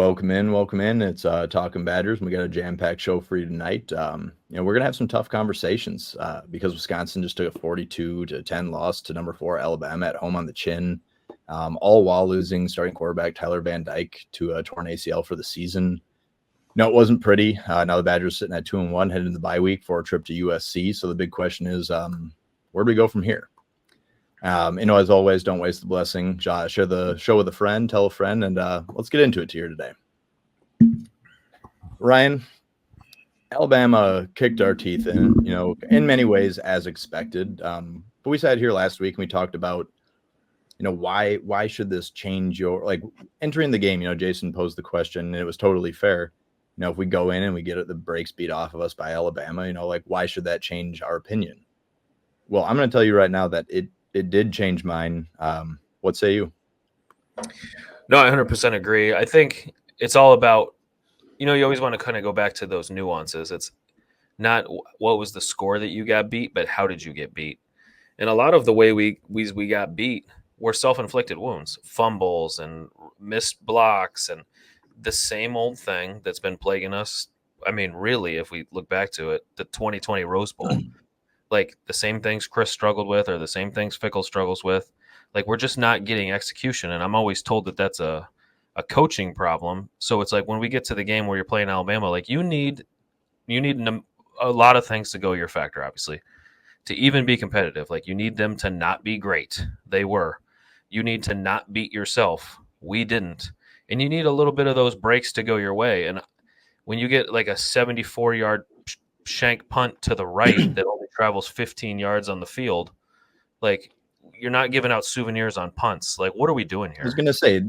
welcome in. It's Talkin Badgers. We got a jam-packed show for you tonight. We're gonna have some tough conversations because Wisconsin just took a 42-10 loss to number 4 Alabama at home on the chin, all while losing starting quarterback Tyler Van Dyke to a torn ACL for the season. No, it wasn't pretty. Now the Badgers sitting at 2-1, heading into the bye week for a trip to USC. So the big question is, where do we go from here? As always, don't waste the blessing. Share the show with a friend, tell a friend, and let's get into it here today. Ryan, Alabama kicked our teeth in many ways as expected. But we sat here last week and we talked about, why should this change entering the game? Jason posed the question and it was totally fair. If we go in and we get the brakes beat off of us by Alabama, why should that change our opinion? Well, I'm going to tell you right now that it did change mine. What say you? No, I 100% agree. I think it's all about, you always want to kind of go back to those nuances. It's not what was the score that you got beat, but how did you get beat? And a lot of the way we got beat were self-inflicted wounds, fumbles and missed blocks and the same old thing that's been plaguing us. I mean, really, if we look back to it, the 2020 Rose Bowl, like the same things Chris struggled with or the same things Fickell struggles with. Like we're just not getting execution. And I'm always told that that's a coaching problem. So it's like when we get to the game where you're playing Alabama, like you need a lot of things to go your factor, obviously, to even be competitive. Like you need them to not be great. They were. You need to not beat yourself. We didn't. And you need a little bit of those breaks to go your way. And when you get like a 74-yard shank punt to the right that only travels 15 yards on the field, like you're not giving out souvenirs on punts. Like, what are we doing here? I was going to say,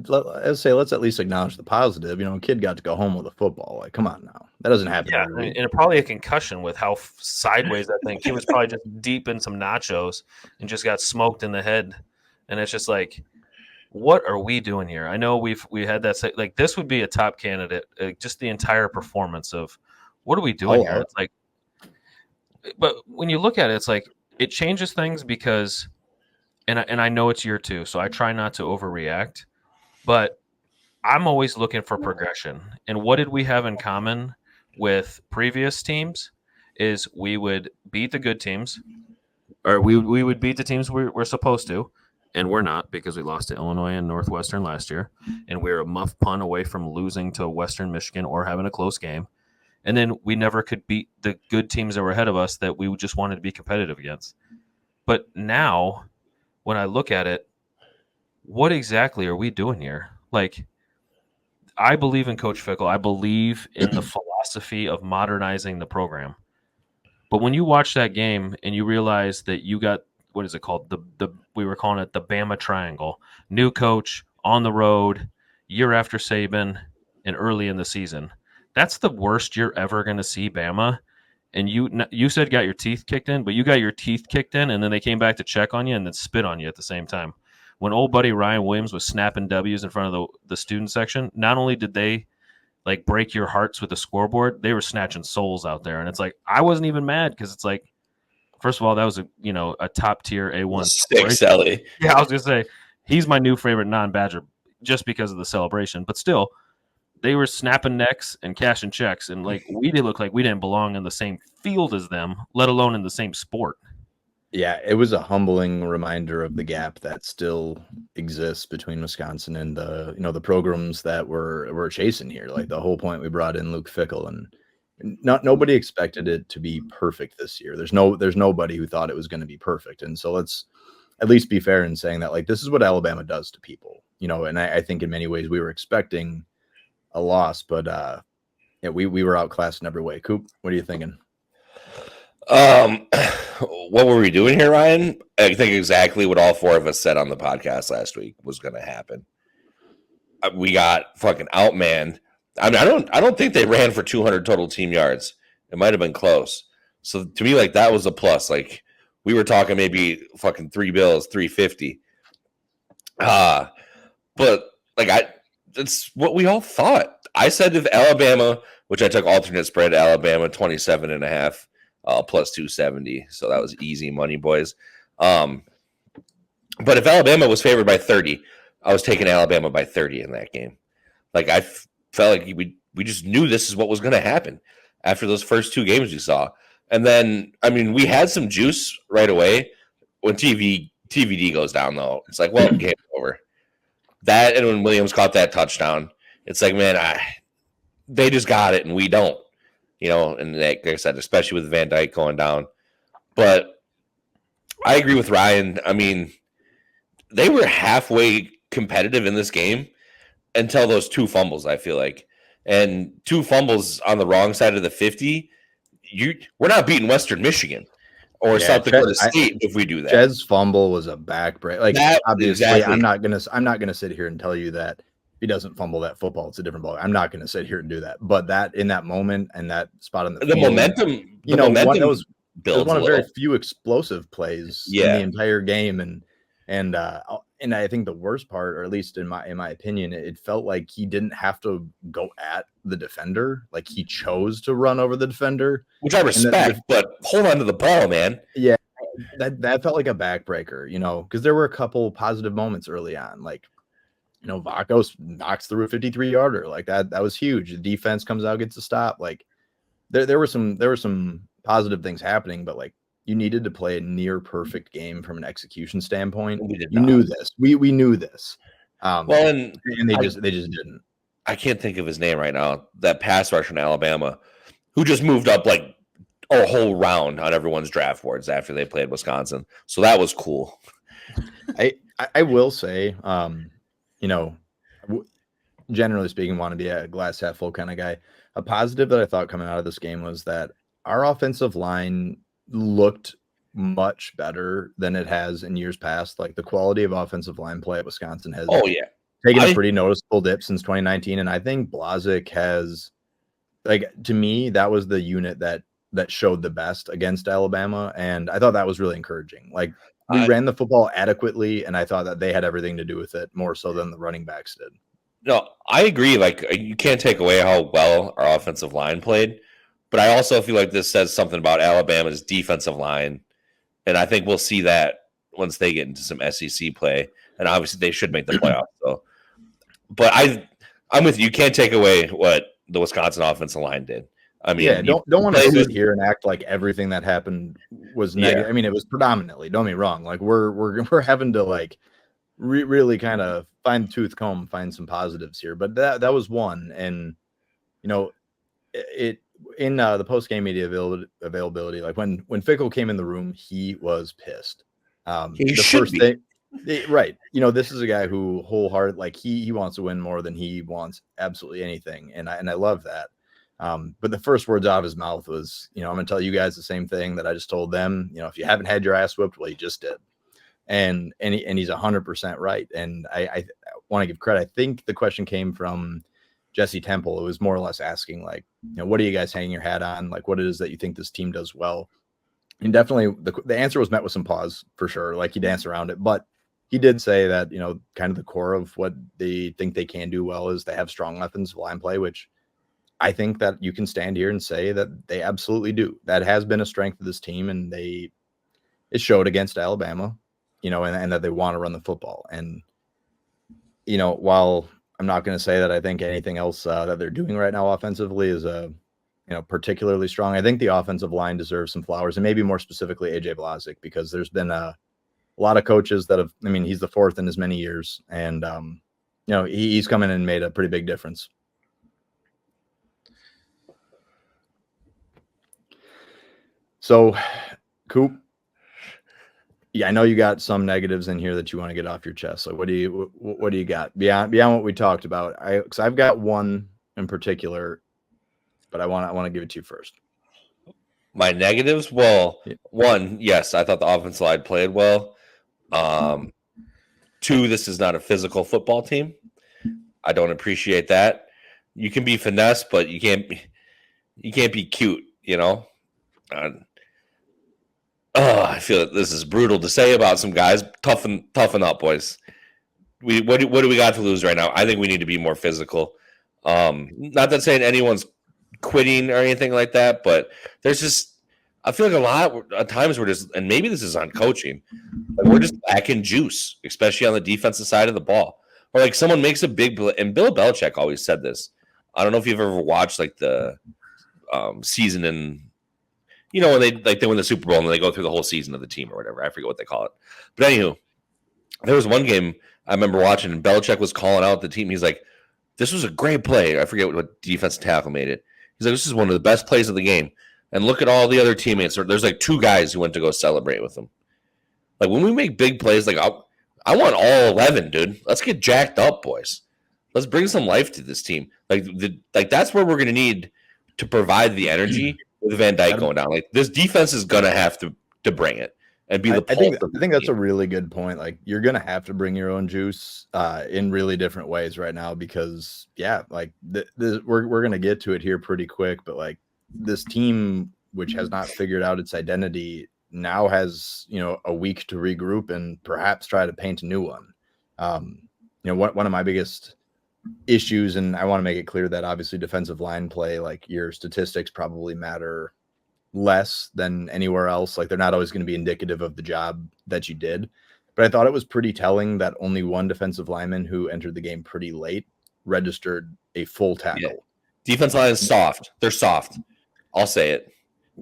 let's at least acknowledge the positive. A kid got to go home with a football. Like, come on now. That doesn't happen. Yeah, and probably a concussion with how sideways I think. He was probably just deep in some nachos and just got smoked in the head. And it's just like, what are we doing here? I know we had that, like, this would be a top candidate, just the entire performance of what are we doing here? It's like, but when you look at it, it's like it changes things because, and I know it's year 2, so I try not to overreact, but I'm always looking for progression. And what did we have in common with previous teams is we would beat the good teams, or we would beat the teams we're supposed to, and we're not because we lost to Illinois and Northwestern last year, and we're a muff punt away from losing to Western Michigan or having a close game. And then we never could beat the good teams that were ahead of us that we just wanted to be competitive against. But now, when I look at it, what exactly are we doing here? Like, I believe in Coach Fickell. I believe in the philosophy of modernizing the program. But when you watch that game and you realize that you got, what is it called? We were calling it the Bama Triangle. New coach, on the road, year after Saban, and early in the season. That's the worst you're ever going to see Bama. And you said got your teeth kicked in, but you got your teeth kicked in, and then they came back to check on you and then spit on you at the same time. When old buddy Ryan Williams was snapping W's in front of the student section, not only did they like break your hearts with the scoreboard, they were snatching souls out there. And it's like, I wasn't even mad because it's like, first of all, that was a top tier A1. Sick Sally. Yeah, I was gonna say he's my new favorite non-Badger just because of the celebration. But still, they were snapping necks and cashing checks, and like we did look like we didn't belong in the same field as them, let alone in the same sport. Yeah, it was a humbling reminder of the gap that still exists between Wisconsin and the programs that we're chasing here. Like the whole point we brought in Luke Fickell, and nobody expected it to be perfect this year. There's nobody who thought it was going to be perfect. And so let's at least be fair in saying that, like, this is what Alabama does to people, and I think in many ways we were expecting a loss, but we were outclassed in every way. Coop, what are you thinking? What were we doing here, Ryan? I think exactly what all 4 of us said on the podcast last week was going to happen. We got fucking outmanned. I mean, I don't think they ran for 200 total team yards. It might have been close. So to me, like, that was a plus. Like, we were talking maybe fucking 3 bills, 350. But like, it's what we all thought. I said if Alabama, which I took alternate spread Alabama 27.5 plus 270. So that was easy money, boys. But if Alabama was favored by 30, I was taking Alabama by 30 in that game. Like, I felt like we just knew this is what was going to happen after those first 2 games we saw. And then, I mean, we had some juice right away when TVD goes down, though. It's like, well, game's over. That, and when Williams caught that touchdown, it's like, man, they just got it and we don't. And like I said, especially with Van Dyke going down. But I agree with Ryan. I mean, they were halfway competitive in this game until those 2 fumbles, I feel like. And 2 fumbles on the wrong side of the 50, we're not beating Western Michigan or South Dakota State if we do that. Jed's fumble was a backbreak. Like, that, obviously, exactly. I'm not gonna sit here and tell you that if he doesn't fumble that football, it's a different ball. I'm not gonna sit here and do that. But that in that moment and that spot on the field, momentum, momentum it was one of very few explosive plays in the entire game, and I think the worst part, or at least in my opinion, it felt like he didn't have to go at the defender. Like, he chose to run over the defender, which I respect. But hold on to the ball, man. Yeah, that felt like a backbreaker, because there were a couple positive moments early on, like. Vacos knocks through a 53-yarder. Like that was huge. The defense comes out, gets a stop. Like there were some positive things happening, but like you needed to play a near perfect game from an execution standpoint. You knew this. We knew this. And they just didn't. I can't think of his name right now. That pass rusher in Alabama, who just moved up like a whole round on everyone's draft boards after they played Wisconsin. So that was cool. I will say, generally speaking, want to be a glass half full kind of guy. A positive that I thought coming out of this game was that our offensive line looked much better than it has in years past. Like, the quality of offensive line play at Wisconsin has taken a pretty noticeable dip since 2019. And I think Blazik has, like, to me, that was the unit that showed the best against Alabama. And I thought that was really encouraging. Like, we ran the football adequately, and I thought that they had everything to do with it more so than the running backs did. No, I agree. Like, you can't take away how well our offensive line played, but I also feel like this says something about Alabama's defensive line, and I think we'll see that once they get into some SEC play, and obviously they should make the playoffs. So, but I'm with you. You can't take away what the Wisconsin offensive line did. I mean, don't want to sit here and act like everything that happened was negative. Yeah. I mean, it was predominantly. Don't get me wrong. Like, we're having to like really kind of find tooth comb, find some positives here. But that was one, and it in the post game media availability. Like when Fickell came in the room, he was pissed. Right. This is a guy who wholehearted, like he wants to win more than he wants absolutely anything, and I love that. But the first words out of hhis mouth was, I'm going to tell you guys the same thing that I just told them. If you haven't had your ass whipped, well, you just did. And he's 100% right. And I want to give credit. I think the question came from Jesse Temple. It was more or less asking, like, what are you guys hanging your hat on? Like, what it is that you think this team does well? And definitely the answer was met with some pause for sure. Like, he danced around it, but he did say that, kind of the core of what they think they can do well is they have strong offensive line play, which I think that you can stand here and say that they absolutely do. That has been a strength of this team, and it showed against Alabama, and that they want to run the football. And, while I'm not going to say that I think anything else that they're doing right now offensively is particularly strong, I think the offensive line deserves some flowers, and maybe more specifically AJ Blazik, because there's been a lot of coaches that have, he's the fourth in as many years, and he's come in and made a pretty big difference. So, Coop, I know you got some negatives in here that you want to get off your chest. So what do you got beyond what we talked about? Because I've got one in particular, but I want to give it to you first. My negatives? Well, one, yes, I thought the offensive line played well. Two, this is not a physical football team. I don't appreciate that. You can be finesse, but you can't be cute, I feel that this is brutal to say about some guys. Toughen up, boys. What do we got to lose right now? I think we need to be more physical. Not that saying anyone's quitting or anything like that, but there's just, I feel like a lot of times we're just, and maybe this is on coaching, like we're just lacking juice, especially on the defensive side of the ball. Or like someone makes a big, and Bill Belichick always said this, I don't know if you've ever watched like the season in, when they win the Super Bowl and they go through the whole season of the team or whatever. I forget what they call it. But anywho, there was one game I remember watching, and Belichick was calling out the team. He's like, "This was a great play." I forget what defensive tackle made it. He's like, "This is one of the best plays of the game." And look at all the other teammates. There's like 2 guys who went to go celebrate with them. Like when we make big plays, like I want all 11, dude. Let's get jacked up, boys. Let's bring some life to this team. Like that's where we're gonna need to provide the energy with Van Dyke going down. Like this defense is gonna have to bring it and be the. I think that's a really good point. Like you're gonna have to bring your own juice in really different ways right now because like we're gonna get to it here pretty quick, but like this team which has not figured out its identity now has a week to regroup and perhaps try to paint a new one. One of my biggest issues, and I want to make it clear that obviously defensive line play, like your statistics probably matter less than anywhere else. Like they're not always going to be indicative of the job that you did, but I thought it was pretty telling that only one defensive lineman who entered the game pretty late registered a full tackle. Yeah. Defense line is soft. They're soft. I'll say it.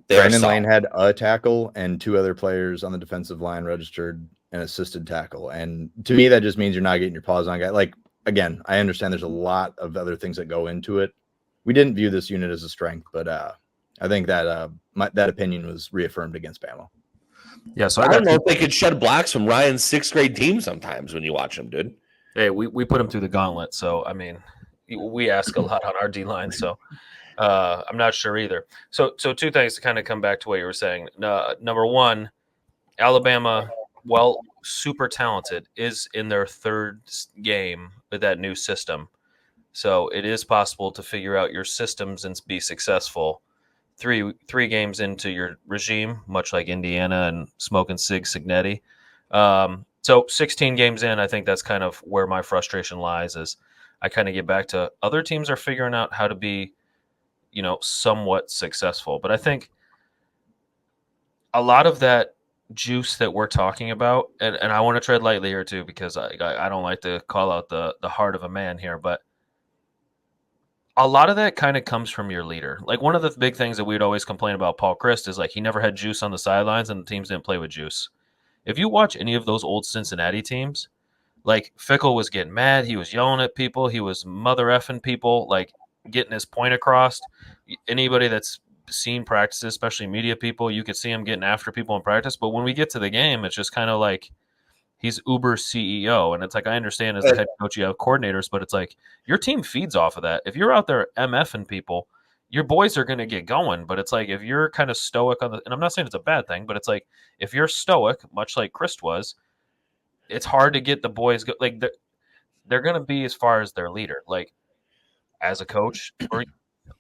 Brandon Lane had a tackle and 2 other players on the defensive line registered an assisted tackle. And to me, that just means you're not getting your paws on guy. Like, again, I understand there's a lot of other things that go into it. We didn't view this unit as a strength, but I think that that opinion was reaffirmed against Bama. Yeah, so I don't know if they could shed blocks from Ryan's 6th grade team sometimes when you watch them, dude. Hey, we put him through the gauntlet, so I mean, we ask a lot on our D line, so I'm not sure either. So 2 things to kind of come back to what you were saying. Number one, Alabama, well, super talented, is in their 3rd game with that new system. So it is possible to figure out your systems and be successful 3 games into your regime, much like Indiana and smoking Signetti. So 16 games in, I think that's kind of where my frustration lies. Is I kind of get back to other teams are figuring out how to be, somewhat successful. But I think a lot of that juice that we're talking about, and I want to tread lightly here too, because I don't like to call out the heart of a man here, but a lot of that kind of comes from your leader. Like one of the big things that we'd always complain about Paul Chryst is like he never had juice on the sidelines and the teams didn't play with juice. If you watch any of those old Cincinnati teams, like Fickell was getting mad, he was yelling at people, he was mother effing people, like getting his point across. Anybody that's seen practices, especially media people, you could see him getting after people in practice. But when we get to the game, it's just kind of like he's Uber CEO. And it's like, I understand as the head coach, you have coordinators, but it's like your team feeds off of that. If you're out there MFing people, your boys are going to get going. But it's like if you're kind of stoic and I'm not saying it's a bad thing, but it's like if you're stoic, much like Chryst was, it's hard to get the boys like they're going to be as far as their leader. Like as a coach, or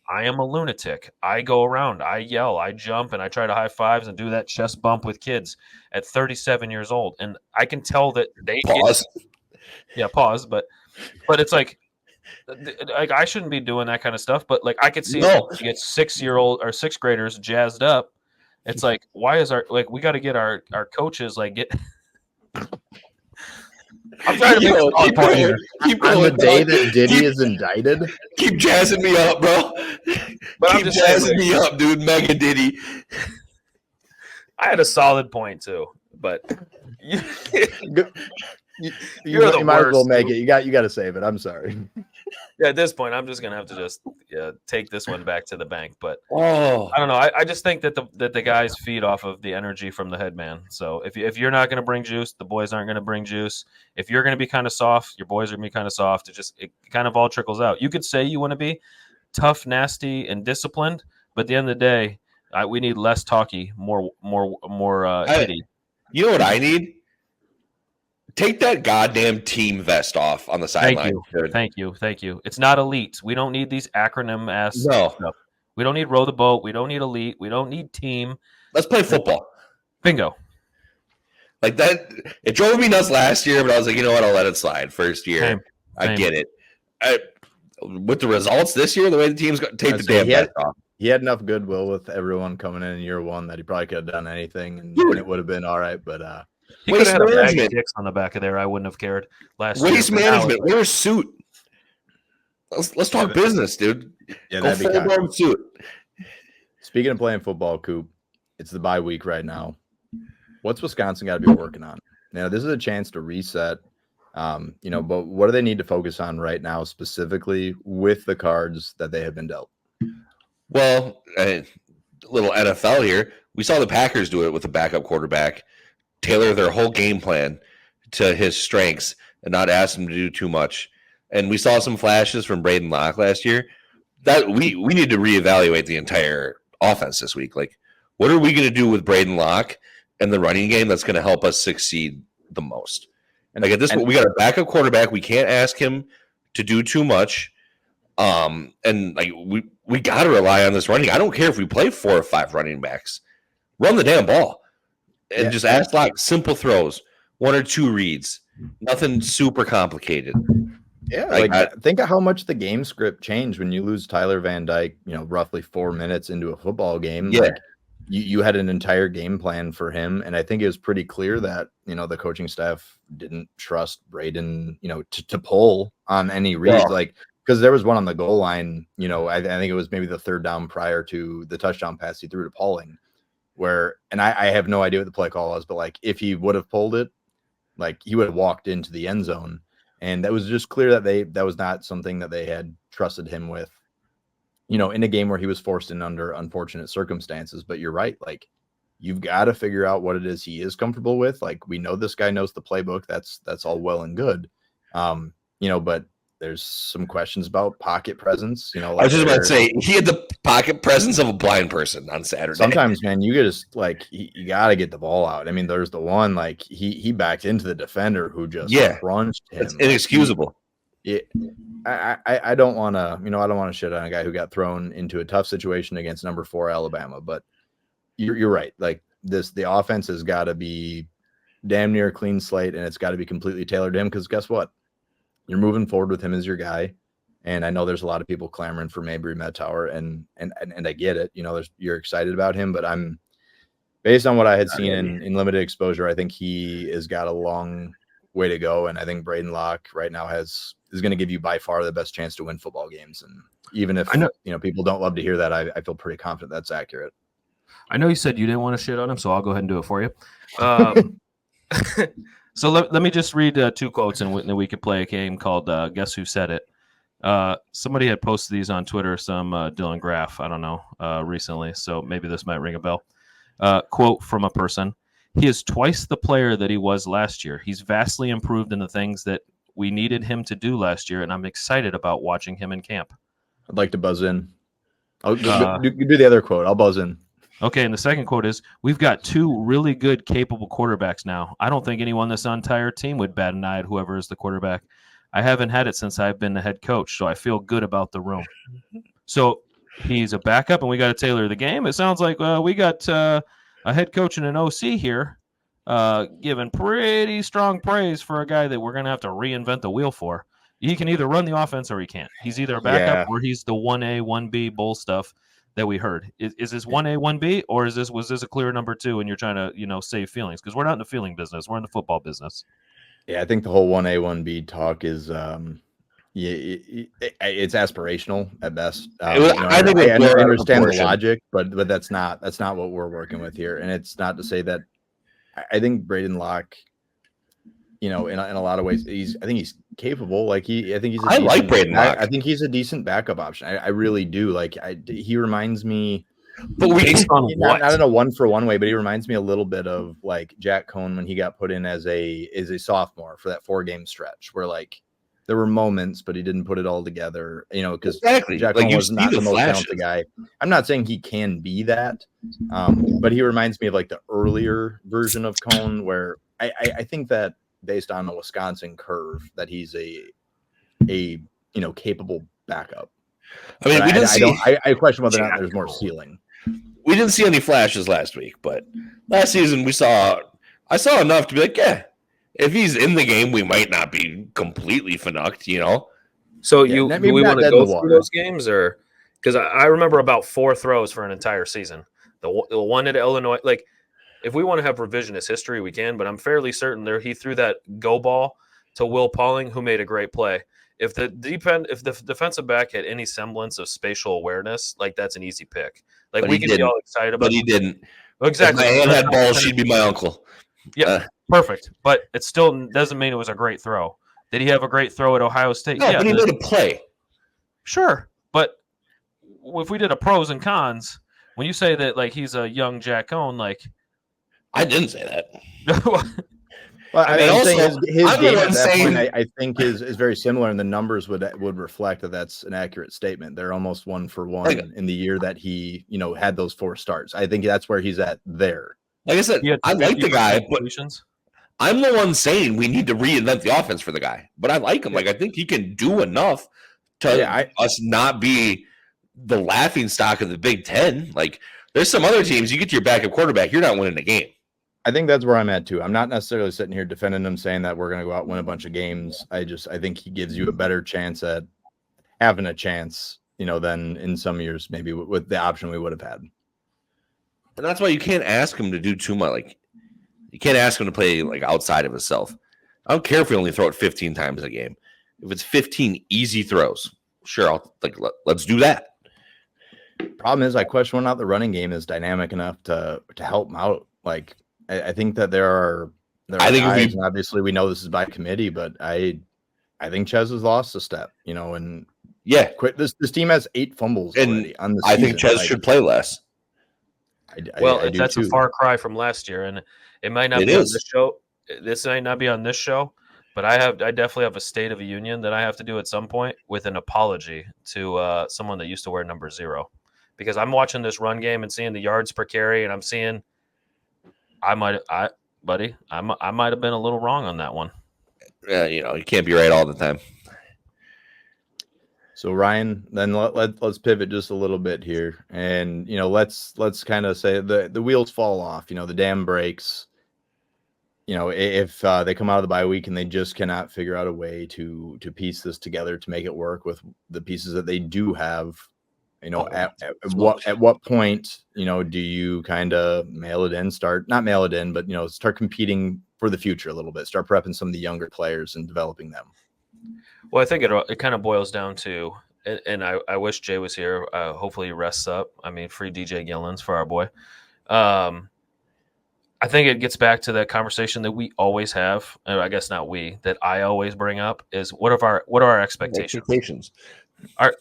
I am a lunatic. I go around, I yell, I jump, and I try to high fives and do that chest bump with kids at 37 years old. And I can tell that they pause. Pause. But it's like I shouldn't be doing that kind of stuff. But like I could see you get 6-year-old or 6th graders jazzed up. It's like, why is we got to get our coaches get. I'm trying to make a point here. On the day that Diddy is indicted, keep jazzing me up, bro. But keep jazzing me up, dude. Mega Diddy. I had a solid point too, but you might as well make it. You got to save it. I'm sorry. Yeah, at this point, I'm just gonna have to just take this one back to the bank. But I don't know. I just think that the guys feed off of the energy from the head man. So if you're not gonna bring juice, the boys aren't gonna bring juice. If you're gonna be kind of soft, your boys are gonna be kind of soft. It kind of all trickles out. You could say you want to be tough, nasty, and disciplined, but at the end of the day, we need less talky, more hitty. You know what I need? Take that goddamn team vest off on the sideline. Thank you. It's not elite. We don't need these acronym ass stuff. We don't need row the boat. We don't need elite. We don't need team. Let's play football. Bingo. Like that. It drove me nuts last year, but I was like, you know what? I'll let it slide. First year. Same. I get it. With the results this year, the way the team's got take the damn vest off. He had enough goodwill with everyone coming in year one that he probably could have done anything and it would have been all right. But he could have had a bag of dicks on the back of there. I wouldn't have cared last year. Waste management. Wear a suit. Let's talk business, dude. Yeah, Go that'd be full blown suit. Speaking of playing football, Coop, it's the bye week right now. What's Wisconsin got to be working on? Now, this is a chance to reset. But what do they need to focus on right now, specifically with the cards that they have been dealt? Well, a little NFL here. We saw the Packers do it with a backup quarterback, tailor their whole game plan to his strengths and not ask him to do too much. And we saw some flashes from Braedyn Locke last year. That we need to reevaluate the entire offense this week. Like, what are we going to do with Braedyn Locke and the running game that's going to help us succeed the most? And like at this point, we got a backup quarterback. We can't ask him to do too much. And like we got to rely on this running. I don't care if we play 4 or 5 running backs. Run the damn ball and just ask Locke simple throws, 1 or 2 reads, nothing super complicated. Yeah, like think of how much the game script changed when you lose Tyler Van Dyke, roughly 4 minutes into a football game. Yeah. Like you had an entire game plan for him. And I think it was pretty clear that, the coaching staff didn't trust Braedyn, to pull on any reads. Yeah. Like, because there was one on the goal line, I think it was maybe the 3rd down prior to the touchdown pass he threw to Pauling, and I have no idea what the play call was, but like if he would have pulled it, like he would have walked into the end zone. And that was just clear that was not something that they had trusted him with, in a game where he was forced in under unfortunate circumstances. But you're right. Like, you've got to figure out what it is he is comfortable with. Like, we know this guy knows the playbook. That's all well and good. But there's some questions about pocket presence. I was just about to say, he had the pocket presence of a blind person on Saturday. Sometimes, man, you just like you got to get the ball out. I mean, there's the one like he backed into the defender who just crunched him. It's inexcusable. I don't want to, I don't want to shit on a guy who got thrown into a tough situation against number 4 Alabama. But you're right. Like the offense has got to be damn near a clean slate, and it's got to be completely tailored to him. Because guess what? You're moving forward with him as your guy. And I know there's a lot of people clamoring for Mabry Mettauer, and I get it. You're excited about him, but I'm based on what I had seen in limited exposure. I think he has got a long way to go, and I think Braedyn Locke right now is going to give you by far the best chance to win football games. And even if people don't love to hear that, I feel pretty confident that's accurate. I know you said you didn't want to shit on him, so I'll go ahead and do it for you. So let me just read 2 quotes, and then we could play a game called Guess Who Said It. Somebody had posted these on Twitter, some Dylan Graff, I don't know, recently, so maybe this might ring a bell. Quote from a person: "He is twice the player that he was last year. He's vastly improved in the things that we needed him to do last year, and I'm excited about watching him in camp." I'd like to buzz in. I'll do the other quote. I'll buzz in. Okay, and the second quote is, "We've got 2 really good, capable quarterbacks now. I don't think anyone this entire team would bat an eye at whoever is the quarterback. I haven't had it since I've been the head coach, so I feel good about the room." So he's a backup, and we got to tailor the game. It sounds like we got a head coach and an OC here giving pretty strong praise for a guy that we're going to have to reinvent the wheel for. He can either run the offense or he can't. He's either a backup or he's the 1A, 1B bull stuff that we heard. Is this 1A, 1B, or was this a clear number 2 and you're trying to save feelings? Because we're not in the feeling business. We're in the football business. Yeah, I think the whole 1A, 1B talk is it's aspirational at best. I understand the logic, but that's not what we're working with here. And it's not to say that I think Braedyn Locke, in a lot of ways, I think he's capable. Like I like Braedyn Locke. I think he's a decent backup option. I really do. Like he reminds me. But based on what? Not in a 1-for-1 way, but he reminds me a little bit of like Jack Cohn when he got put in as a sophomore for that 4-game stretch, where like there were moments, but he didn't put it all together. Because Jack Cohn was not the most talented guy. I'm not saying he can be that, but he reminds me of like the earlier version of Cohn, where I think that based on the Wisconsin curve, that he's a capable backup. I mean, I question whether or not there's more ceiling. We didn't see any flashes last week, but last season I saw enough to be like, yeah, if he's in the game, we might not be completely fucked, So we want to go through those games, or because I remember about 4 throws for an entire season. The one at Illinois, like if we want to have revisionist history, we can, but I'm fairly certain he threw that go ball to Will Pauling, who made a great play. If the defensive back had any semblance of spatial awareness, like that's an easy pick. Like But we he can be didn't. all excited about. But he didn't. Exactly. If my aunt had balls, she'd be my uncle. Yeah, perfect. But it still doesn't mean it was a great throw. Did he have a great throw at Ohio State? No, yeah, but he made a play. Sure, but if we did a pros and cons, when you say that like he's a young Jack Cohn, like I didn't say that. Well, I mean, I'm also, saying his I'm the game one at that point, saying- I think is very similar, and the numbers would reflect that that's an accurate statement. They're almost 1-for-1 Like- in the year that he, had those 4 starts. I think that's where he's at there. Like I said, he had I like the 50% guy, but completions. I'm the one saying we need to reinvent the offense for the guy. But I like him. Like I think he can do enough to us not be the laughing stock of the Big Ten. Like there's some other teams, you get to your backup quarterback, you're not winning the game. I think that's where I'm at too. I'm not necessarily sitting here defending him, saying that we're going to go out and win a bunch of games. I think he gives you a better chance at having a chance, than in some years maybe with the option we would have had. And that's why you can't ask him to do too much. Like you can't ask him to play like outside of himself. I don't care if we only throw it 15 times a game. If it's 15 easy throws, sure, let's do that. Problem is, I question whether or not the running game is dynamic enough to help him out. Like I think that there are guys, and obviously we know this is by committee, but I think Ches has lost a step, and quit. This team has 8 fumbles already on the season. I think Ches should play less. That's a far cry from last year, and it might not be on this show. This might not be on this show, but I definitely have a State of the Union that I have to do at some point with an apology to someone that used to wear number 0, because I'm watching this run game and seeing the yards per carry, and I'm seeing I might have been a little wrong on that one. Yeah, you can't be right all the time. So Ryan, then let's pivot just a little bit here, and let's kind of say the wheels fall off. The dam breaks. If they come out of the bye week and they just cannot figure out a way to piece this together to make it work with the pieces that they do have. At what point, do you kind of not mail it in, but, start competing for the future a little bit, start prepping some of the younger players and developing them? Well, I think it kind of boils down to, and I wish Jay was here. Hopefully he rests up. I mean, free DJ Gillens for our boy. I think it gets back to that conversation that we always have. I guess not we, that I always bring up is what are our expectations?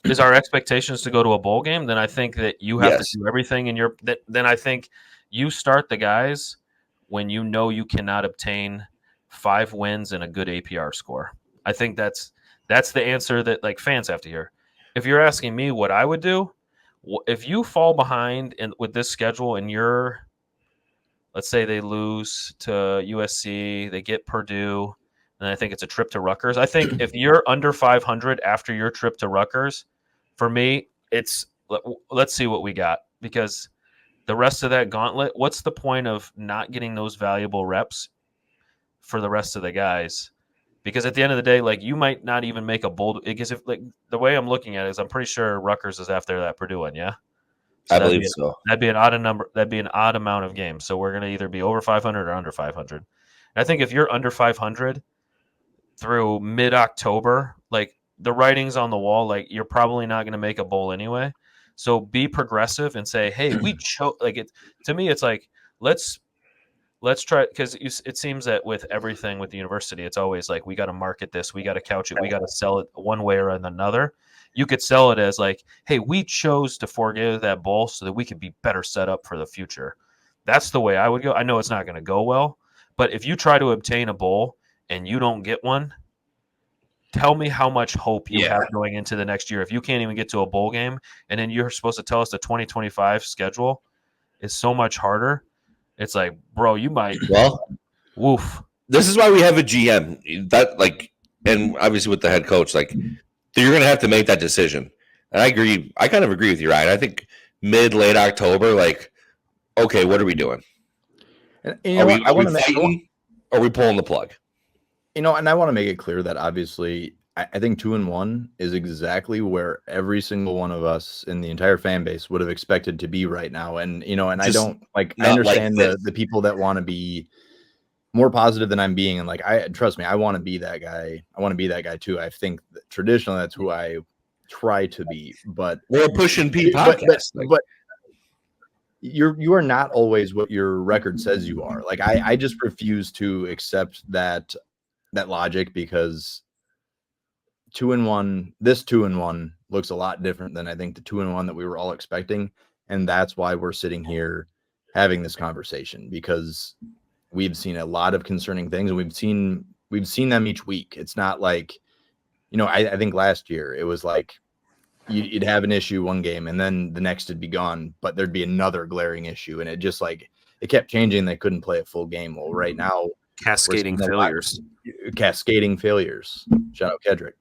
Is our expectations to go to a bowl game? Then I think that you have to do everything in your. Then I think you start the guys when you cannot obtain 5 wins and a good APR score. I think that's the answer that like fans have to hear. If you're asking me what I would do, if you fall behind with this schedule and let's say they lose to USC, they get Purdue. And I think it's a trip to Rutgers. I think if you're under 500 after your trip to Rutgers, for me, let's see what we got. Because the rest of that gauntlet, what's the point of not getting those valuable reps for the rest of the guys? Because at the end of the day, like you might not even make a bowl. Because if like the way I'm looking at it is, I'm pretty sure Rutgers is after that Purdue one, yeah. So I believe so. That'd be an odd number. That'd be an odd amount of games. So we're going to either be over 500 or under 500. And I think if you're under 500 through mid-October, like the writing's on the wall, like you're probably not going to make a bowl anyway. So be progressive and say, hey, we chose. Like it to me, it's like let's try, because it seems that with everything with the university, it's always like we got to market this, we got to couch it, we got to sell it one way or another. You could sell it as like, hey, we chose to forego that bowl so that we could be better set up for the future. That's the way I would go. I know it's not going to go well, but if you try to obtain a bowl and you don't get one, tell me how much hope you have going into the next year. If you can't even get to a bowl game and then you're supposed to tell us the 2025 schedule is so much harder, it's like, bro, you might. Well, woof. This is why we have a GM that and obviously with the head coach, you're going to have to make that decision. And I agree. I kind of agree with you, Ryan. I think late October, okay, what are we doing? And, are we pulling the plug? And I want to make it clear that obviously I think 2-1 is exactly where every single one of us in the entire fan base would have expected to be right now. And, I don't I understand the people that want to be, more positive than I'm being. And like, trust me, I want to be that guy. I want to be that guy too. I think that traditionally that's who I try to be, but we're pushing P podcast. But you are not always what your record says you are. Like I just refuse to accept that logic, because 2-1, this 2-1 looks a lot different than I think the 2-1 that we were all expecting. And that's why we're sitting here having this conversation, because we've seen a lot of concerning things, and we've seen them each week. It's not like, I think last year it was like you'd have an issue one game and then the next it'd be gone, but there'd be another glaring issue, and it just like it kept changing. They couldn't play a full game. Well, right now, cascading failures. Shout out Kedrick.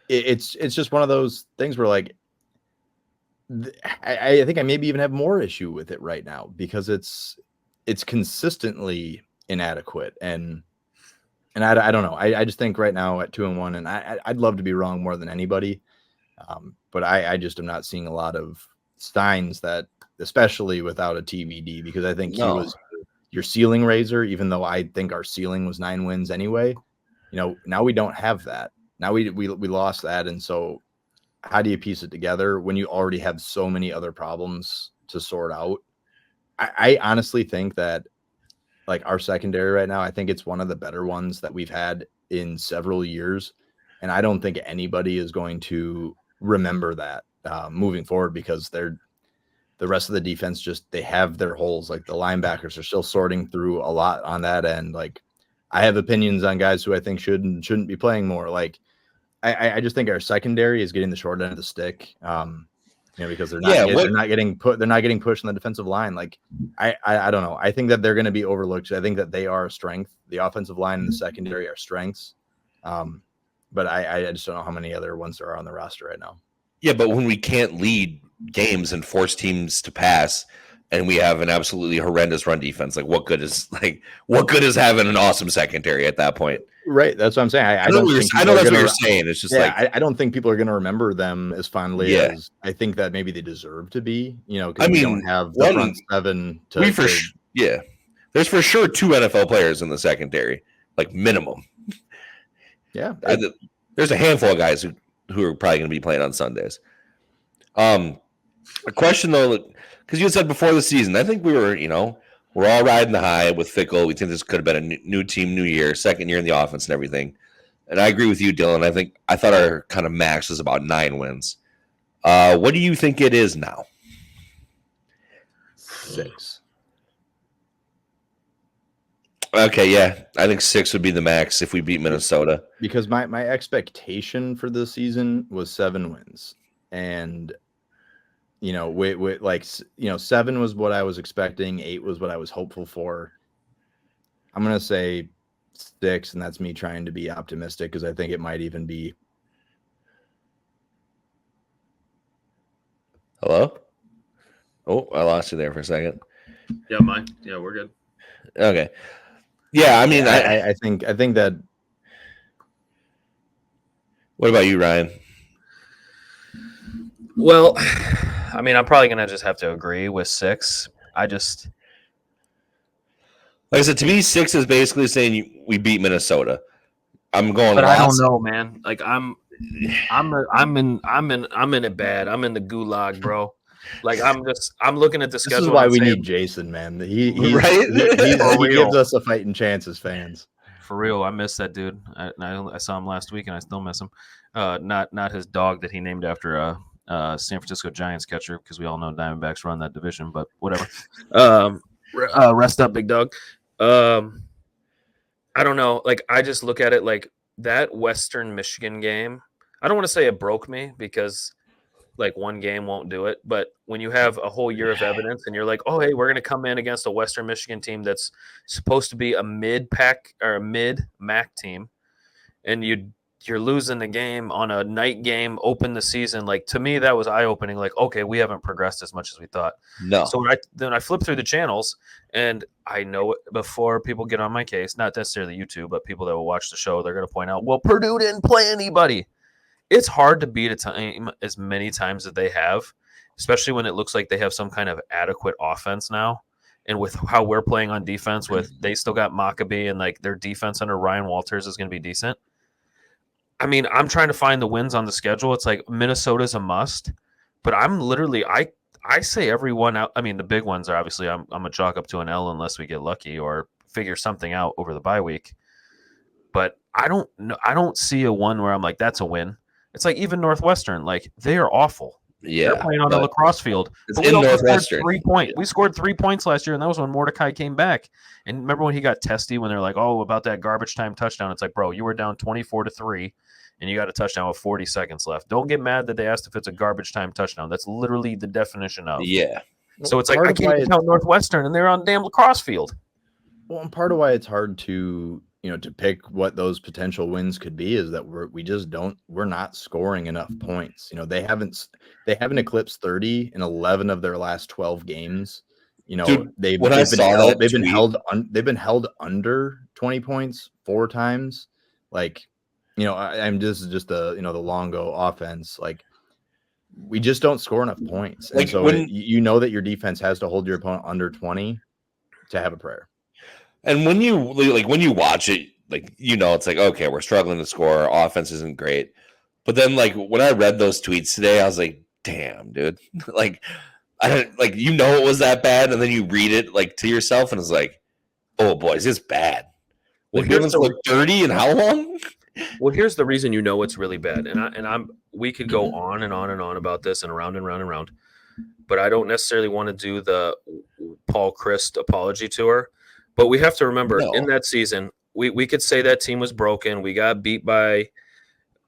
It's just one of those things where like I think I maybe even have more issue with it right now, because it's consistently inadequate, and I don't know. I just think right now at 2-1, and I'd love to be wrong more than anybody, but I just am not seeing a lot of signs that, especially without a TVD, because I think he was your ceiling raiser, even though I think our ceiling was 9 wins anyway. Now we don't have that. Now we lost that, and so how do you piece it together when you already have so many other problems to sort out? I honestly think that like our secondary right now, I think it's one of the better ones that we've had in several years. And I don't think anybody is going to remember that moving forward, because the rest of the defense they have their holes. Like the linebackers are still sorting through a lot on that end. Like I have opinions on guys who I think should and shouldn't be playing more. Like I just think our secondary is getting the short end of the stick. Because they're not getting pushed on the defensive line. Like I don't know. I think that they're going to be overlooked. I think that they are a strength. The offensive line and the secondary are strengths. But I just don't know how many other ones there are on the roster right now. Yeah, but when we can't lead games and force teams to pass, and we have an absolutely horrendous run defense, what good is having an awesome secondary at that point? Right, that's what I'm saying. I know that's what you're saying. It's just I don't think people are going to remember them as fondly as I think that maybe they deserve to be. Because we don't have the front seven. There's for sure 2 NFL players in the secondary, like minimum. Yeah, there's a handful of guys who are probably going to be playing on Sundays. A question though, because you had said before the season, I think we were, we're all riding the high with Fickell. We think this could have been a new team, new year, second year in the offense and everything. And I agree with you, Dylan. I thought our kind of max was about 9 wins. What do you think it is now? 6. Okay, yeah. I think 6 would be the max if we beat Minnesota. Because my expectation for this season was 7 wins. And 7 was what I was expecting. 8 was what I was hopeful for. I'm going to say 6, and that's me trying to be optimistic, because I think it might even be. Hello? Oh, I lost you there for a second. Yeah, mine. Yeah, we're good. Okay. Yeah, I mean, I think that. What about you, Ryan? Well, I mean, I'm probably going to just have to agree with 6. Like I said, to me, 6 is basically saying we beat Minnesota. I'm going, but I don't know, man. Like I'm in it bad. I'm in the gulag, bro. Like I'm looking at the schedule. This is why we need Jason, man. He gives us a fighting chance as fans. For real, I miss that dude. I saw him last week, and I still miss him. Not his dog that he named after a San Francisco Giants catcher, because we all know Diamondbacks run that division. But whatever. Rest up, big dog. I don't know. Like I just look at it like that Western Michigan game. I don't want to say it broke me, because like one game won't do it. But when you have a whole year of evidence and you're like, oh, hey, we're going to come in against a Western Michigan team that's supposed to be a mid-pack or a mid-MAC team, and you're losing the game on a night game, open the season. Like, to me, that was eye-opening. Like, okay, we haven't progressed as much as we thought. No. So then I flip through the channels, and I know it before people get on my case, not necessarily YouTube, but people that will watch the show, they're going to point out, well, Purdue didn't play anybody. It's hard to beat a team as many times as they have, especially when it looks like they have some kind of adequate offense now. and with how we're playing on defense, with they still got Maccabee and like their defense under Ryan Walters is going to be decent. I mean, I'm trying to find the wins on the schedule. It's like Minnesota's a must, but I'm literally I say everyone out. I mean, the big ones are obviously I'm gonna chalk up to an L unless we get lucky or figure something out over the bye week. But I don't see a one where I'm like that's a win. It's like even Northwestern, like they are awful. Yeah, they're playing on a lacrosse field. It's But in we Northwestern. Scored 3 points. We scored 3 points last year, and that was when Mordecai came back. And remember when he got testy when they're like, "Oh, about that garbage time touchdown." It's like, bro, you were down 24-3, and you got a touchdown with 40 seconds left. Don't get mad that they asked if it's a garbage time touchdown. That's literally the definition of. Yeah. So it's like I can't even count Northwestern, and they're on damn lacrosse field. Well, and part of why it's hard to to pick what those potential wins could be is that we're not scoring enough points. They haven't eclipsed 30 in 11 of their last 12 games. Dude, they've been held under 20 points 4 times. Like, I'm just the the Longo offense. Like, we just don't score enough points. And like so that your defense has to hold your opponent under 20 to have a prayer. And when you watch it, like, it's like, okay, we're struggling to score. Our offense isn't great. But then, like, when I read those tweets today, I was like, damn, dude. Like, it was that bad. And then you read it, like, to yourself, and it's like, oh, boys, it's bad. Well, we haven't scored 30 in how long? Well, here's the reason it's really bad. We could go on and on and on about this and around and round and round. But I don't necessarily want to do the Paul Christ apology tour. But we have to remember, in that season, we could say that team was broken. We got beat by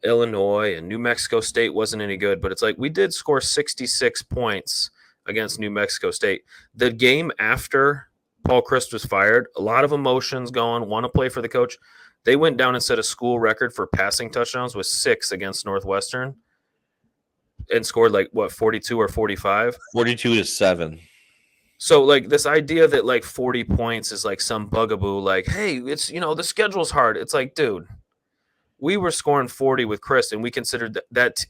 Illinois, and New Mexico State wasn't any good. But it's like we did score 66 points against New Mexico State. The game after Paul Christ was fired, a lot of emotions going, want to play for the coach. They went down and set a school record for passing touchdowns with 6 against Northwestern and scored 42 or 45? 42-7. So, like, this idea that, 40 points is, some bugaboo, hey, it's, the schedule's hard. It's like, dude, we were scoring 40 with Chris, and we considered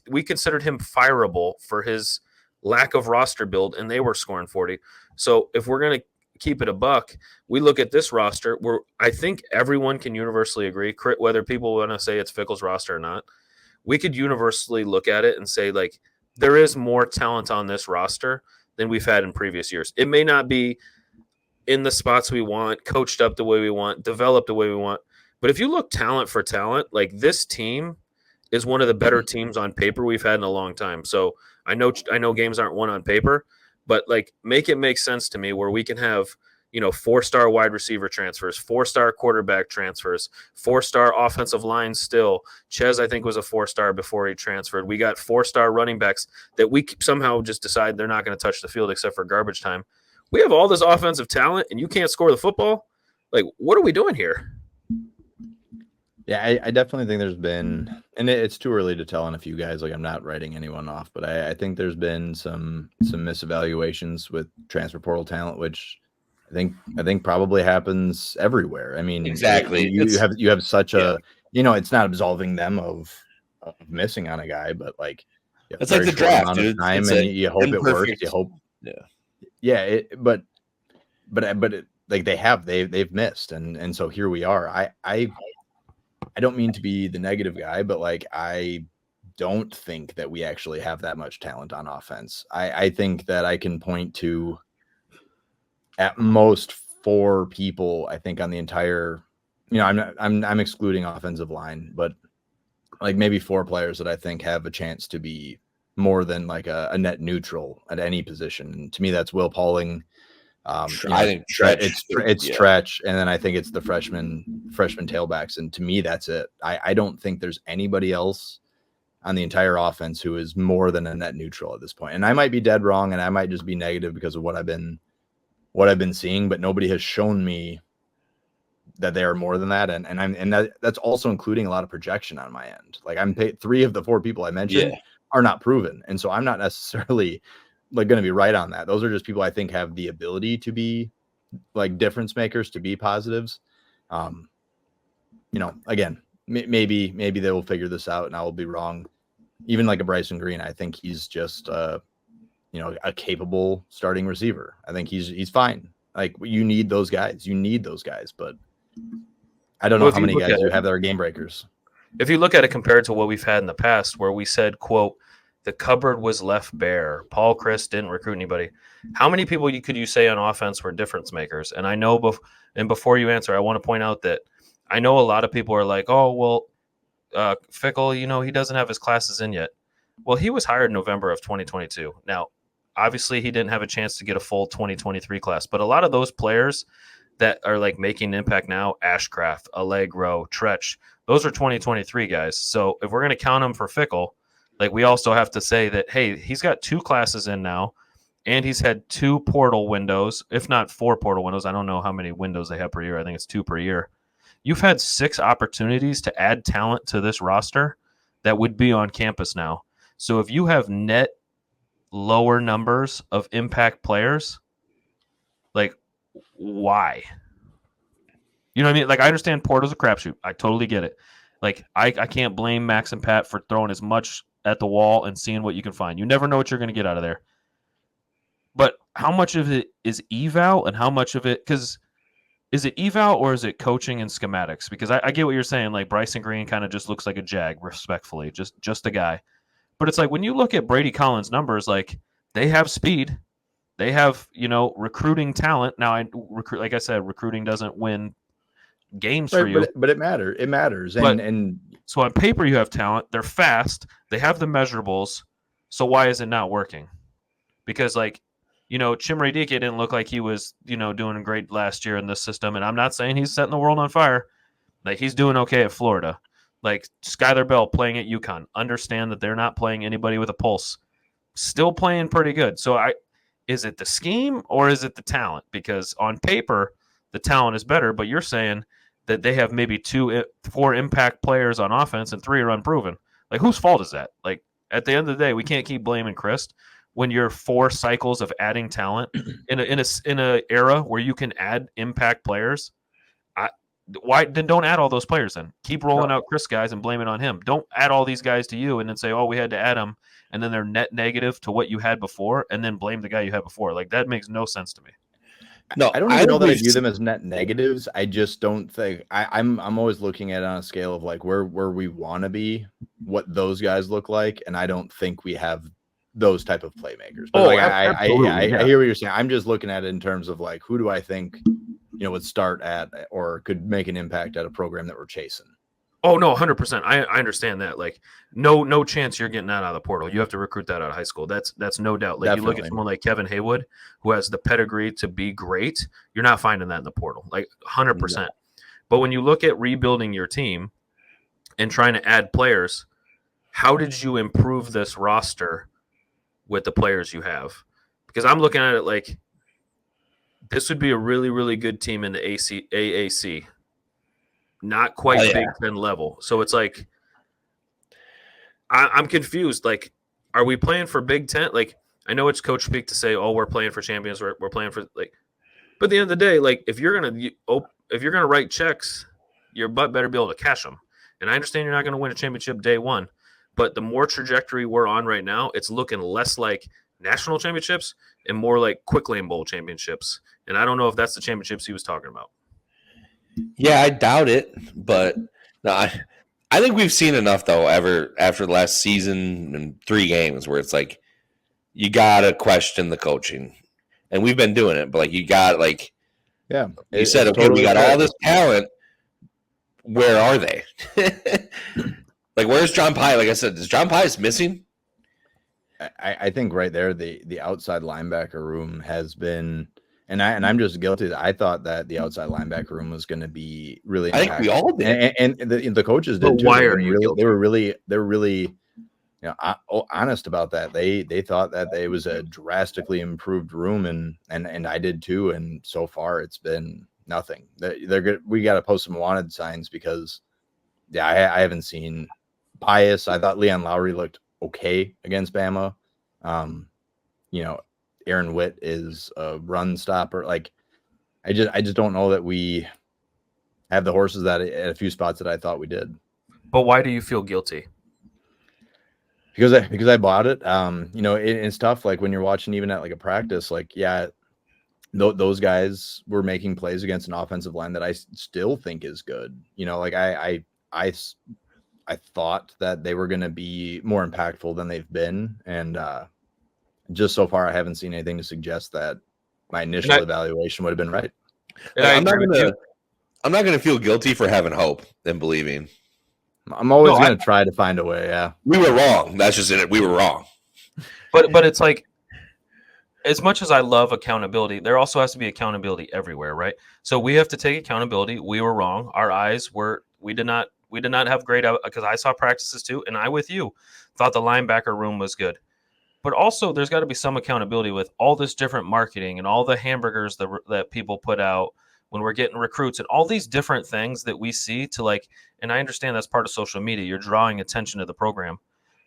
we considered him fireable for his lack of roster build, and they were scoring 40. So, if we're going to keep it a buck, we look at this roster where I think everyone can universally agree, whether people want to say it's Fickell's roster or not, we could universally look at it and say, there is more talent on this roster than we've had in previous years. It may not be in the spots we want, coached up the way we want, developed the way we want. But if you look talent for talent, this team is one of the better teams on paper we've had in a long time. So I know games aren't won on paper, but make it make sense to me where we can have 4-star wide receiver transfers, 4-star quarterback transfers, 4-star offensive line still. Ches, I think, was a 4-star before he transferred. We got 4-star running backs that we somehow just decide they're not going to touch the field except for garbage time. We have all this offensive talent, and you can't score the football? What are we doing here? Yeah, I definitely think there's been, and it's too early to tell on a few guys. I'm not writing anyone off, but I think there's been some misevaluations with transfer portal talent, which I think probably happens everywhere. I mean, exactly. You have such a it's not absolving them of missing on a guy, but it's like the draft, dude. Time, and you hope it works. You hope, but they've missed, and so here we are. I don't mean to be the negative guy, but I don't think that we actually have that much talent on offense. I think that I can point to at most 4 people, I think, on the entire, I'm excluding offensive line, but maybe 4 players that I think have a chance to be more than a net neutral at any position. And to me, that's Will Pauling. I think it's Stretch, and then I think it's the freshman tailbacks. And to me, that's it. I don't think there's anybody else on the entire offense who is more than a net neutral at this point. And I might be dead wrong, and I might just be negative because of what I've been seeing, but nobody has shown me that they are more than that. And that's also including a lot of projection on my end. I'm paid 3 of the 4 people I mentioned are not proven. And so I'm not necessarily going to be right on that. Those are just people I think have the ability to be difference makers, to be positives. Again, maybe they will figure this out and I will be wrong. Even a Bryson Green, I think he's just, a capable starting receiver. I think he's fine. Like you need those guys. But I don't know Well, if how you many look guys at you it- have that are game breakers. If you look at it compared to what we've had in the past, where we said, quote, the cupboard was left bare. Paul Chryst didn't recruit anybody. How many people could you say on offense were difference makers? And I know, before you answer, I want to point out that I know a lot of people are like, oh, well, Fickell, he doesn't have his classes in yet. Well, he was hired in November of 2022. Now, obviously, he didn't have a chance to get a full 2023 class, but a lot of those players that are like making an impact now, Ashcraft, Allegro, Tretch, those are 2023 guys. So if we're going to count them for Fickell, like we also have to say that, hey, he's got 2 classes in now, and he's had 2 portal windows, if not 4 portal windows. I don't know how many windows they have per year. I think it's 2 per year. You've had 6 opportunities to add talent to this roster that would be on campus now. So if you have net lower numbers of impact players, like, why? You know what I mean? Like, I understand Porto's a crapshoot. I totally get it. Like, I can't blame Max and Pat for throwing as much at the wall and seeing what you can find. You never know what you're going to get out of there. But how much of it is eval and how much of it – because is it eval or is it coaching and schematics? Because I get what you're saying. Like, Bryson Green kind of just looks like a jag, respectfully, just a guy. But it's like when you look at Brady Collins' numbers, like, they have speed. They have, recruiting talent. Now, like I said, recruiting doesn't win games for you. But it matters. It matters. But- And So on paper, you have talent. They're fast. They have the measurables. So why is it not working? Because, like, Chimere Dike didn't look like he was, doing great last year in this system. And I'm not saying he's setting the world on fire. Like, he's doing okay at Florida. Like, Skyler Bell playing at UConn. Understand that they're not playing anybody with a pulse. Still playing pretty good. So is it the scheme or is it the talent? Because on paper, the talent is better, but you're saying that they have maybe 4 impact players on offense and 3 are unproven. Like, whose fault is that? Like, at the end of the day, we can't keep blaming Chryst when you're 4 cycles of adding talent in a era where you can add impact players. Why then don't add all those players then? Keep rolling out Chryst guys and blame it on him. Don't add all these guys to you and then say, oh, we had to add them, and then they're net negative to what you had before, and then blame the guy you had before. Like, that makes no sense to me. No, I don't even know that I view them as net negatives. I just don't think I'm always looking at it on a scale of like where we want to be, what those guys look like, and I don't think we have those type of playmakers. But I hear what you're saying. I'm just looking at it in terms of like who do I think would start at or could make an impact at a program that we're chasing. Oh no, 100%. I understand that. Like, no chance you're getting that out of the portal. You have to recruit that out of high school. That's no doubt. Like, Definitely. You look at someone like Kevin Haywood, who has the pedigree to be great. You're not finding that in the portal. Like, 100%. No. But when you look at rebuilding your team and trying to add players, how did you improve this roster with the players you have? Because I'm looking at it like this would be a really, really good team in the AAC. Not quite Big Ten level. So it's like I'm confused. Like, are we playing for Big Ten? Like, I know it's coach speak to say, "Oh, we're playing for champions. We're playing for like." But at the end of the day, like if you're gonna write checks, your butt better be able to cash them. And I understand you're not going to win a championship day one, but the more trajectory we're on right now, it's looking less like national championships and more like Quick Lane Bowl championships. And I don't know if that's the championships he was talking about. Yeah, I doubt it, but no, I think we've seen enough though. After the last season and 3 games, where it's like you gotta question the coaching, and we've been doing it. But like you got you said, okay, totally we got all this talent. Where are they? Like, where's John Pye? Like I said, is John Pye missing? I think right there the outside linebacker room has been. And I'm just guilty. I thought that the outside linebacker room was going to be really. I think we all did, and the coaches did too. Why are you? They were really, honest about that. They thought that it was a drastically improved room, and I did too. And so far, it's been nothing. They're good. We got to post some wanted signs because, I haven't seen Pius. I thought Leon Lowry looked okay against Bama. Aaron Witt is a run stopper. Like, I just don't know that we have the horses that at a few spots that I thought we did. But why do you feel guilty? Because I bought it. It's tough. Like when you're watching even at like a practice, like, those guys were making plays against an offensive line that I still think is good. You know, like I thought that they were going to be more impactful than they've been, and just so far, I haven't seen anything to suggest that my initial evaluation would have been right. I'm not gonna feel guilty for having hope and believing. I'm always going to try to find a way. Yeah, we were wrong. That's just it. We were wrong. But it's like, as much as I love accountability, there also has to be accountability everywhere, right? So we have to take accountability. We were wrong. Our eyes were. We did not have great, because I saw practices too, and I with you thought the linebacker room was good. But also, there's got to be some accountability with all this different marketing and all the hamburgers that people put out when we're getting recruits and all these different things that we see to like. And I understand that's part of social media. You're drawing attention to the program.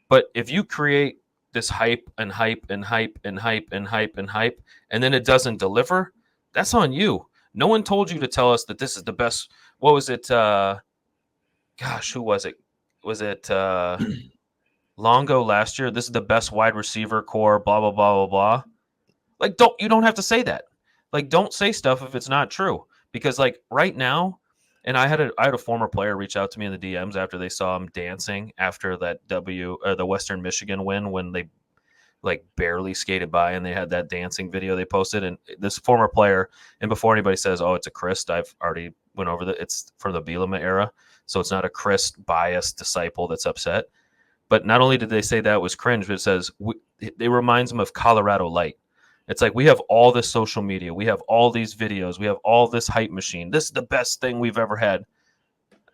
But if you create this hype and hype and hype and hype and hype and hype, and then it doesn't deliver, that's on you. No one told you to tell us that this is the best. What was it? Gosh, who was it? Was it Longo last year? This is the best wide receiver core, blah, blah, blah, blah, blah. Like, you don't have to say that. Like, don't say stuff if it's not true. Because like right now, and I had a former player reach out to me in the DMs after they saw him dancing after that the Western Michigan win, when they like barely skated by and they had that dancing video they posted. And this former player, and before anybody says, oh, it's a Christ, I've already went over that. It's from the Bielema era. So it's not a Christ biased disciple that's upset. But not only did they say that was cringe, but it says it reminds them of Colorado Light. It's like, we have all this social media, we have all these videos, we have all this hype machine. This is the best thing we've ever had.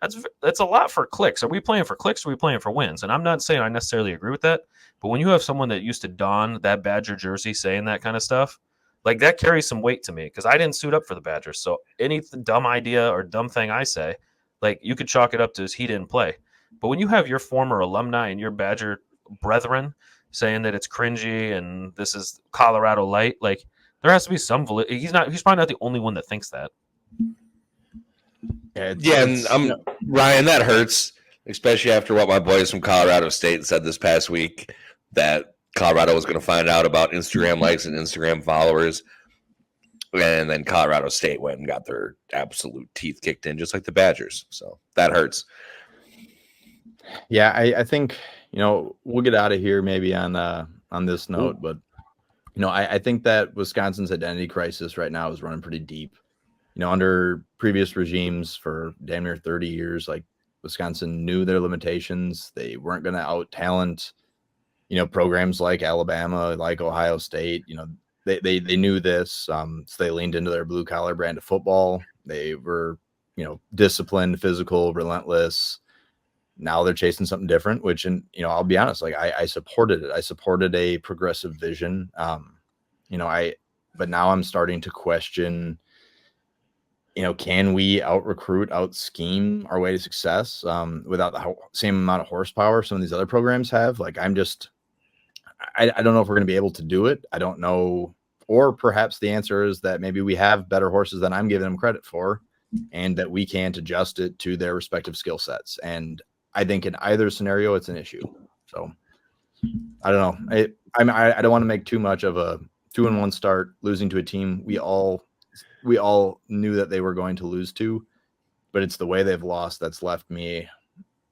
That's a lot for clicks. Are we playing for clicks, or are we playing for wins? And I'm not saying I necessarily agree with that, but when you have someone that used to don that Badger jersey saying that kind of stuff, like that carries some weight to me, because I didn't suit up for the Badgers. So any dumb idea or dumb thing I say, like you could chalk it up to he didn't play. But when you have your former alumni and your Badger brethren saying that it's cringy and this is Colorado Light, like there has to be some validity. He's probably not the only one that thinks that. And Ryan, that hurts, especially after what my boys from Colorado State said this past week, that Colorado was going to find out about Instagram likes and Instagram followers. And then Colorado State went and got their absolute teeth kicked in, just like the Badgers. So that hurts. Yeah, I think, we'll get out of here maybe on this note, but I think that Wisconsin's identity crisis right now is running pretty deep. Under previous regimes for damn near 30 years, like Wisconsin knew their limitations. They weren't going to out talent, programs like Alabama, like Ohio State. They knew this, so they leaned into their blue collar brand of football. They were, disciplined, physical, relentless. Now they're chasing something different, which, I'll be honest, like I supported it. I supported a progressive vision. But now I'm starting to question, can we out recruit, out scheme our way to success without the same amount of horsepower some of these other programs have? Like, I don't know if we're going to be able to do it. I don't know. Or perhaps the answer is that maybe we have better horses than I'm giving them credit for, and that we can't adjust it to their respective skill sets. And I think in either scenario, it's an issue. So I don't know. I don't want to make too much of a 2-1 start, losing to a team we all knew that they were going to lose to, but it's the way they've lost that's left me,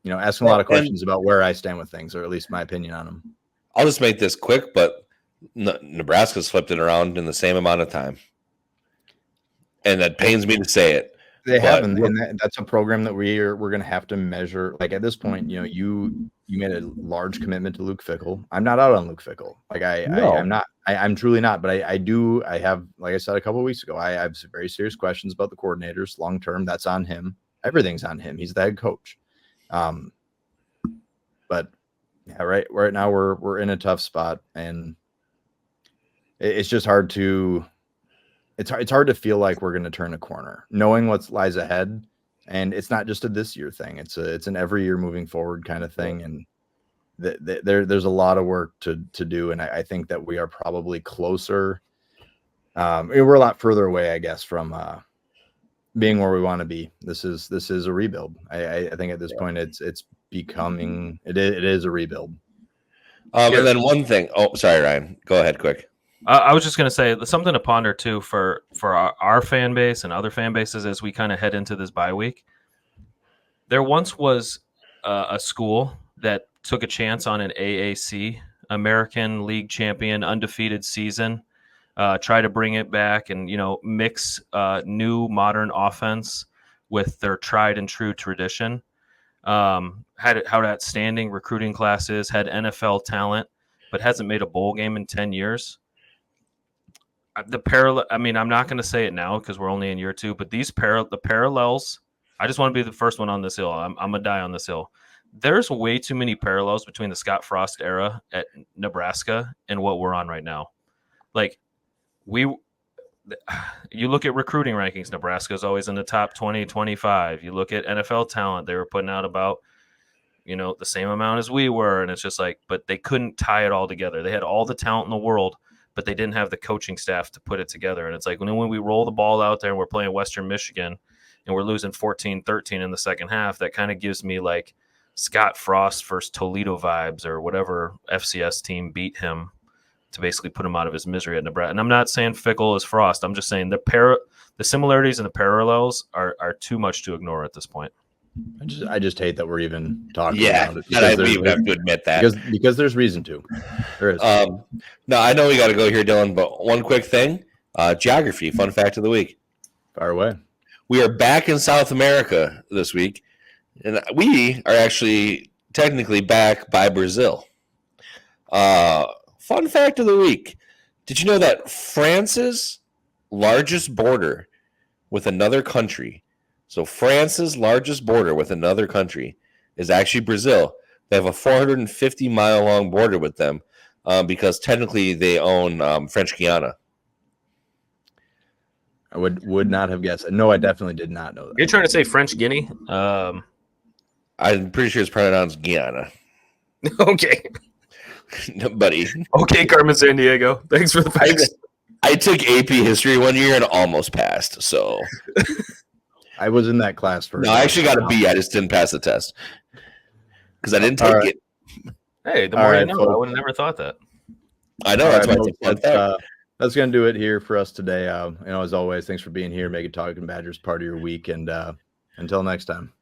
asking a lot of questions about where I stand with things, or at least my opinion on them. I'll just make this quick, but Nebraska's flipped it around in the same amount of time. And that pains me to say it. They haven't, and that's a program that we're going to have to measure. Like at this point, you made a large commitment to Luke Fickell. I'm not out on Luke Fickell. Like I'm not. I'm truly not. But I have, like I said a couple of weeks ago, I have some very serious questions about the coordinators long term. That's on him. Everything's on him. He's the head coach. But yeah, right now we're in a tough spot, and it's just hard to. It's hard to feel like we're going to turn a corner, knowing what lies ahead, and it's not just a this year thing. It's an every year moving forward kind of thing, and there's a lot of work to do, and I think that we are probably closer. We're a lot further away, I guess, from being where we want to be. This is a rebuild. I think at this point it's becoming it is a rebuild. And then one thing. Oh, sorry, Ryan. Go ahead, quick. I was just going to say something to ponder too for our fan base and other fan bases as we kind of head into this bye week. There once was a school that took a chance on an AAC, American League champion, undefeated season, try to bring it back and, mix new modern offense with their tried and true tradition. Had outstanding recruiting classes, had NFL talent, but hasn't made a bowl game in 10 years. The parallel. I mean, I'm not going to say it now because we're only in year 2, but the parallels. I just want to be the first one on this hill. I'm gonna die on this hill. There's way too many parallels between the Scott Frost era at Nebraska and what we're on right now. Like you look at recruiting rankings. Nebraska is always in the top 20, 25. You look at NFL talent. They were putting out about the same amount as we were, and it's just like, but they couldn't tie it all together. They had all the talent in the world, but they didn't have the coaching staff to put it together. And it's like when we roll the ball out there and we're playing Western Michigan and we're losing 14-13 in the second half, that kind of gives me like Scott Frost versus Toledo vibes or whatever FCS team beat him to basically put him out of his misery at Nebraska. And I'm not saying Fickell is Frost. I'm just saying the similarities and the parallels are too much to ignore at this point. I just hate that we're even talking about it. We would have to admit that because there's reason to. There is. No, I know we got to go here, Dylan. But one quick thing: geography. Fun fact of the week. Fire away. We are back in South America this week, and we are actually technically back by Brazil. Fun fact of the week: did you know that France's largest border with another country? So France's largest border with another country is actually Brazil. They have a 450-mile-long border with them because technically they own French Guiana. I would not have guessed. No, I definitely did not know that. You're trying to say French Guinea? I'm pretty sure it's pronounced Guiana. Okay. No, buddy. Okay, Carmen Sandiego. Thanks for the facts. I took AP history one year and almost passed, so... I was in that class for. No, I actually got a B. I just didn't pass the test because I didn't take it. Hey, the more you know. Folks. I would have never thought that. I know. That's why that's going to do it here for us today. As always, thanks for being here. Make it Talkin Badgers part of your week. And until next time.